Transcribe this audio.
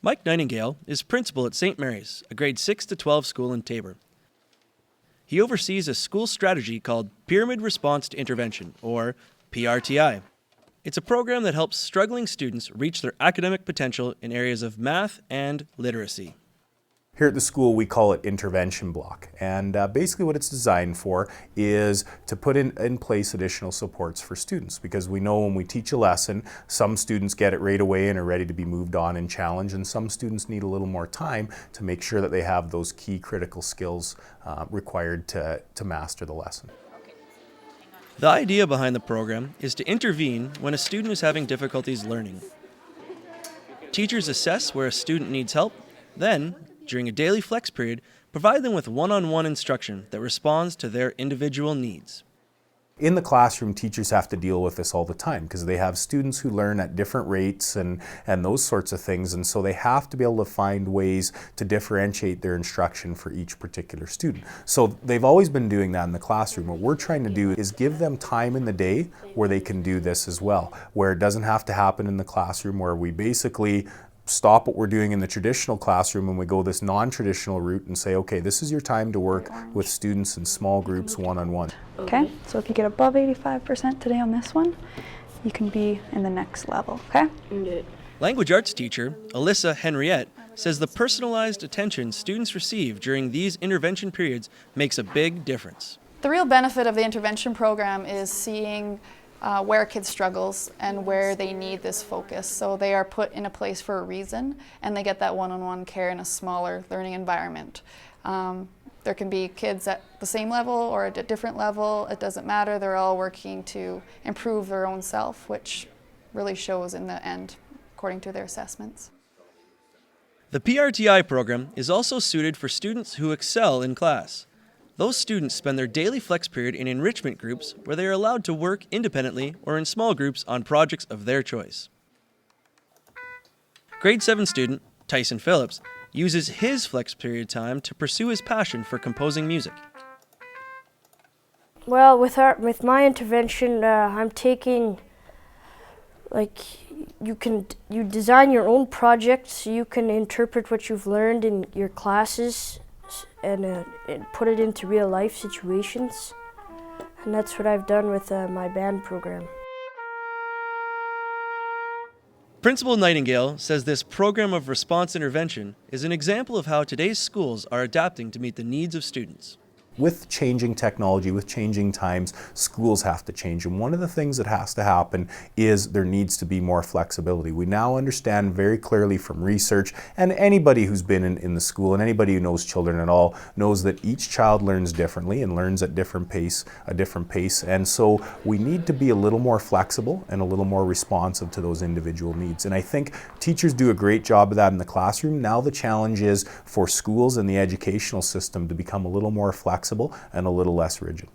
Mike Nightingale is principal at St. Mary's, a grade 6 to 12 school in Taber. He oversees a school strategy called Pyramid Response to Intervention, or PRTI. It's a program that helps struggling students reach their academic potential in areas of math and literacy. Here at the school, we call it intervention block, and basically what it's designed for is to put in place additional supports for students, because we know when we teach a lesson, some students get it right away and are ready to be moved on and challenged, and some students need a little more time to make sure that they have those key critical skills required to master the lesson. The idea behind the program is to intervene when a student is having difficulties learning. Teachers assess where a student needs help, then, during a daily flex period, provide them with one-on-one instruction that responds to their individual needs. In the classroom, teachers have to deal with this all the time because they have students who learn at different rates and those sorts of things, and so they have to be able to find ways to differentiate their instruction for each particular student. So they've always been doing that in the classroom. What we're trying to do is give them time in the day where they can do this as well, where it doesn't have to happen in the classroom, where we basically stop what we're doing in the traditional classroom and we go this non-traditional route and say, okay, this is your time to work with students in small groups one-on-one. Okay, so if you get above 85% today on this one, you can be in the next level, okay? Language arts teacher Alyssa Henriette says the personalized attention students receive during these intervention periods makes a big difference. The real benefit of the intervention program is seeing where a kid struggles and where they need this focus. So they are put in a place for a reason, and they get that one-on-one care in a smaller learning environment. There can be kids at the same level or at a different level. It doesn't matter. They're all working to improve their own self, which really shows in the end, according to their assessments. The PRTI program is also suited for students who excel in class. Those students spend their daily flex period in enrichment groups where they are allowed to work independently or in small groups on projects of their choice. Grade 7 student Tyson Phillips uses his flex period time to pursue his passion for composing music. Well, with my intervention, I'm taking, you design your own projects. You can interpret what you've learned in your classes and put it into real life situations, and that's what I've done with my band program. Principal Nightingale says this program of response intervention is an example of how today's schools are adapting to meet the needs of students. With changing technology, with changing times, schools have to change. And one of the things that has to happen is there needs to be more flexibility. We now understand very clearly from research, and anybody who's been in the school and anybody who knows children at all knows that each child learns differently and learns at a different pace. And so we need to be a little more flexible and a little more responsive to those individual needs. And I think teachers do a great job of that in the classroom. Now the challenge is for schools and the educational system to become a little more flexible and a little less rigid.